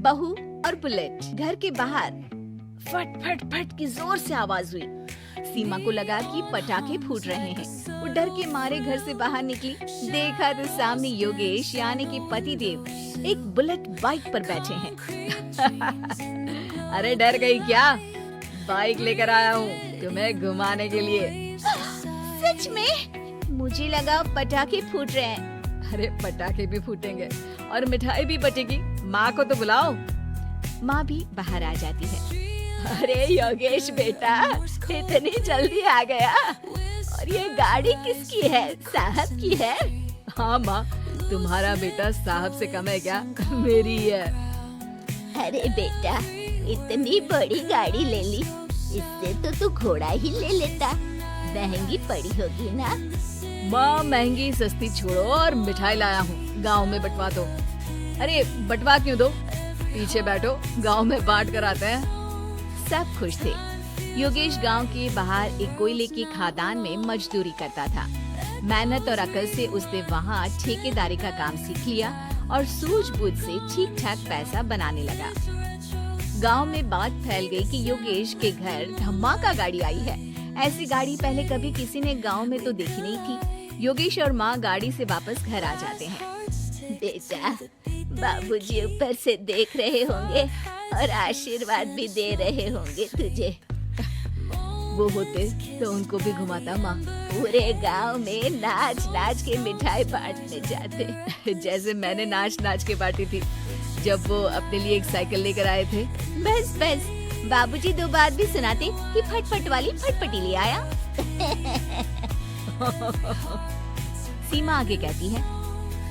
बहू और बुलेट। घर के बाहर फट फट फट की जोर से आवाज हुई। सीमा को लगा कि पटाखे फूट रहे हैं। वो डर के मारे घर से बाहर निकली। देखा तो सामने योगेश यानी कि पतिदेव एक बुलेट बाइक पर बैठे हैं। अरे डर गई क्या? बाइक लेकर आया हूँ तुम्हें घुमाने के लिए। सच में? मुझे लगा पटाखे फूट रहे हैं। अरे पटाखे भी फूटेंगे और मिठाई भी बटेगी। माँ को तो बुलाओ। माँ भी बाहर आ जाती है। अरे योगेश बेटा, इतनी जल्दी आ गया। और ये गाड़ी किसकी है? साहब की है? हाँ माँ, तुम्हारा बेटा साहब से कम है क्या? मेरी है। अरे बेटा, इतनी बड़ी गाड़ी ले ली, इससे तो तू घोड़ा ही ले लेता। महंगी पड़ी होगी ना? माँ महंगी सस्ती छोड़ो और मिठाई लाया हूँ, गांव में बंटवा दो। अरे बंटवा क्यों दो? पीछे बैठो, गांव में बांट कर आते हैं। सब खुश थे। योगेश गांव के बाहर एक कोयले की खदान में मजदूरी करता था। मेहनत और अकल से उसने वहाँ ठेकेदारी का काम सीख लिया और सूझबूझ से ठीक ठाक पैसा बनाने लगा। गांव में बात फैल गई कि योगेश के घर धमाका गाड़ी आई है। ऐसी गाड़ी पहले कभी किसी ने गांव में तो देखी नहीं थी। योगेश और माँ गाड़ी से वापस घर आ जाते हैं। बेटा, बाबूजी ऊपर से देख रहे होंगे और आशीर्वाद भी दे रहे होंगे तुझे। वो होते तो उनको भी घुमाता माँ। पूरे गांव में नाच नाच के मिठाई बांटने जाते। जैसे मैंने नाच नाच के बांटी थी जब वो अपने लिए एक साइकिल लेकर आए थे। बस बस, बाबूजी दो बात भी सुनाते कि फटफट वाली फटफटी ले आया। सीमा आगे कहती है,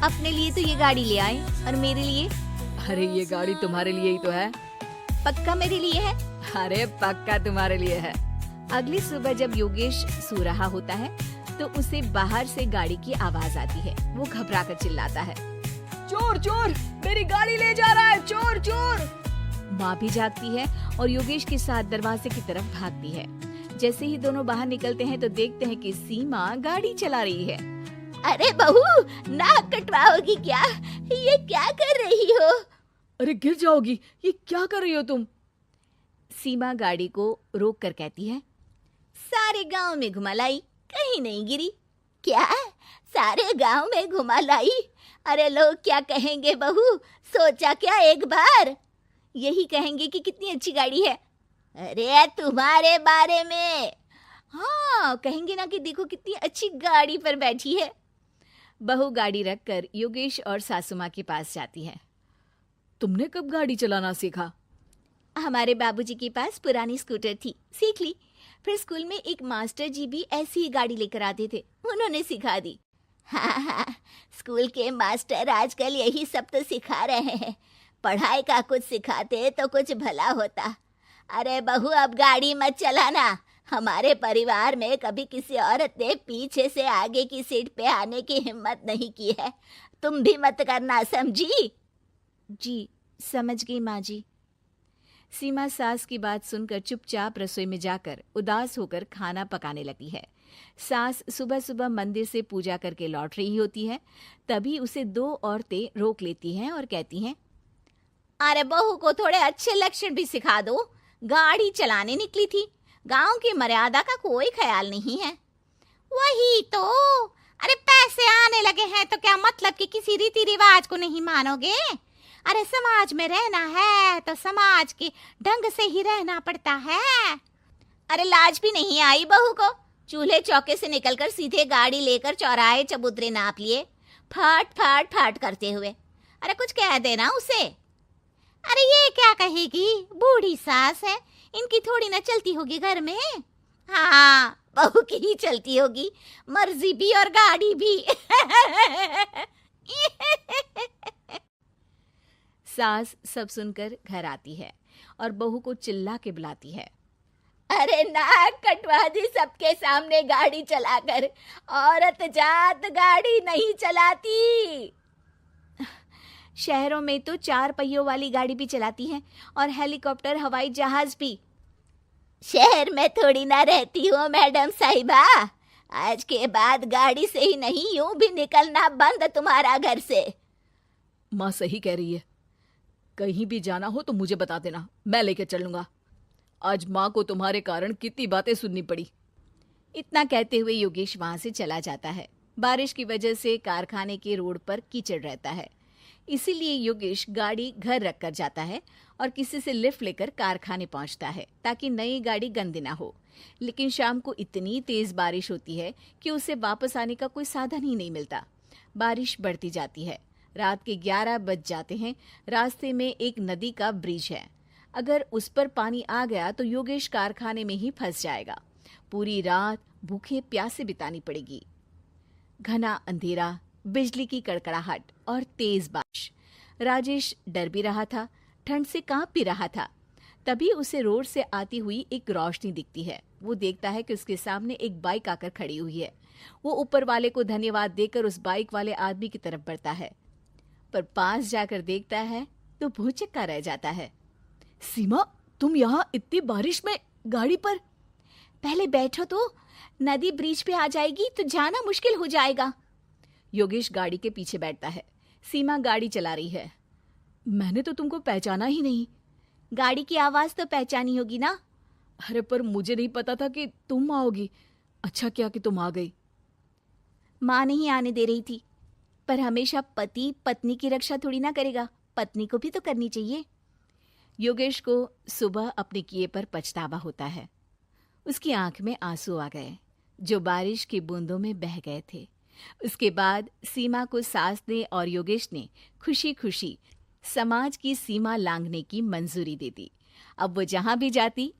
अपने लिए तो ये गाड़ी ले आए और मेरे लिए? अरे ये गाड़ी तुम्हारे लिए ही तो है। पक्का मेरे लिए है? अरे पक्का तुम्हारे लिए है। अगली सुबह जब योगेश सो रहा होता है तो उसे बाहर से गाड़ी की आवाज आती है। वो घबरा कर चिल्लाता है, चोर चोर, मेरी गाड़ी ले जा रहा है, चोर चोर। माँ भी जागती है और योगेश के साथ दरवाजे की तरफ भागती है। जैसे ही दोनों बाहर निकलते हैं तो देखते हैं कि सीमा गाड़ी चला रही है। अरे बहू, नाक कटवाओगी क्या? ये क्या कर रही हो? अरे गिर जाओगी, ये क्या कर रही हो तुम? सीमा गाड़ी को रोक कर कहती है, सारे गांव में घुमा लाई, कहीं नहीं गिरी। क्या? सारे गांव में घुमा लाई? अरे लोग क्या कहेंगे बहू? सोचा क्या एक बार? यही कहेंगे कि कितनी अच्छी गाड़ी है। अरे तुम्हारे बारे में। हाँ, कहेंगे ना कि देखो कितनी अच्छी गाड़ी पर बैठी है। बहू गाड़ी रखकर योगेश और सासू माँ के पास जाती है। तुमने कब गाड़ी चलाना सीखा? हमारे बाबूजी के पास पुरानी स्कूटर थी, सीख ली। फिर स्कूल में एक मास्टर जी भी ऐसी ही गाड़ी लेकर आते थे, उन्होंने सिखा दी। हाँ, स्कूल के मास्टर आजकल यही सब तो सिखा रहे हैं। पढ़ाई का कुछ सिखाते तो कुछ भला होता। अरे बहू, अब गाड़ी मत चलाना। हमारे परिवार में कभी किसी औरत ने पीछे से आगे की सीट पे आने की हिम्मत नहीं की है। तुम भी मत करना, समझी? जी समझ गई माँ जी। सीमा सास की बात सुनकर चुपचाप रसोई में जाकर उदास होकर खाना पकाने लगती है। सास सुबह सुबह मंदिर से पूजा करके लौट रही होती है। तभी उसे दो औरतें रोक लेती हैं और कहती हैं, अरे बहू को थोड़े अच्छे लक्षण भी सिखा दो। गाड़ी चलाने निकली थी, गांव की मर्यादा का कोई ख्याल नहीं है। वही तो। अरे पैसे आने लगे हैं तो क्या मतलब कि किसी रीति रिवाज को नहीं मानोगे? अरे समाज में रहना है तो समाज के ढंग से ही रहना पड़ता है। अरे लाज भी नहीं आई बहू को? चूल्हे चौके से निकलकर सीधे गाड़ी लेकर चौराहे चबूतरे नाप लिए, फट फट फट करते हुए। अरे कुछ कह देना उसे। अरे ये क्या कहेगी? बूढ़ी सास है, इनकी थोड़ी ना चलती होगी घर में। हाँ, बहू की ही चलती होगी, मर्जी भी और गाड़ी भी। सास सब सुनकर घर आती है और बहू को चिल्ला के बुलाती है, अरे नाक कटवा दी सबके सामने गाड़ी चलाकर। औरत जात गाड़ी नहीं चलाती। शहरों में तो 4 पहियों वाली गाड़ी भी चलाती हैं और हेलीकॉप्टर, हवाई जहाज भी। शहर में थोड़ी ना रहती हो मैडम साहिबा। आज के बाद गाड़ी से ही नहीं, यूं भी निकलना बंद तुम्हारा घर से। माँ सही कह रही है। कहीं भी जाना हो तो मुझे बता देना, मैं लेके चलूंगा। आज माँ को तुम्हारे कारण कितनी बातें सुननी पड़ी। इतना कहते हुए योगेश वहां से चला जाता है। बारिश की वजह से कारखाने के रोड पर कीचड़ रहता है, इसीलिए योगेश गाड़ी घर रख कर जाता है और किसी से लिफ्ट लेकर कारखाने पहुंचता है ताकि नई गाड़ी गंदी ना हो। लेकिन शाम को इतनी तेज बारिश होती है कि उसे वापस आने का कोई साधन ही नहीं मिलता। बारिश बढ़ती जाती है। रात के 11 बज जाते हैं। रास्ते में एक नदी का ब्रिज है। अगर उस पर पानी आ गया तो योगेश कारखाने में ही फंस जाएगा। पूरी रात भूखे प्यासे बितानी पड़ेगी। घना अंधेरा, बिजली की कड़कड़ाहट और तेज बारिश। राजेश डर भी रहा था, ठंड से कांप भी रहा था। तभी उसे रोड से आती हुई एक रोशनी दिखती है। वो देखता है कि उसके सामने एक बाइक आकर खड़ी हुई है। वो ऊपर वाले को धन्यवाद देकर उस बाइक वाले आदमी की तरफ बढ़ता है, पर पास जाकर देखता है तो भौचक्का रह जाता है। सीमा, तुम यहाँ इतनी बारिश में गाड़ी पर? पहले बैठो तो, नदी ब्रिज पे आ जाएगी तो जाना मुश्किल हो जाएगा। योगेश गाड़ी के पीछे बैठता है। सीमा गाड़ी चला रही है। मैंने तो तुमको पहचाना ही नहीं। गाड़ी की आवाज तो पहचानी होगी ना। अरे पर मुझे नहीं पता था कि तुम आओगी। अच्छा किया कि तुम आ गई। माँ नहीं आने दे रही थी, पर हमेशा पति पत्नी की रक्षा थोड़ी ना करेगा, पत्नी को भी तो करनी चाहिए। योगेश को सुबह अपने किए पर पछतावा होता है। उसकी आंख में आंसू आ गए जो बारिश की बूंदों में बह गए थे। उसके बाद सीमा को सास ने और योगेश ने खुशी खुशी समाज की सीमा लांघने की मंजूरी दे दी। अब वो जहां भी जाती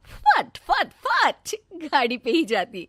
फट फट फट गाड़ी पे ही जाती।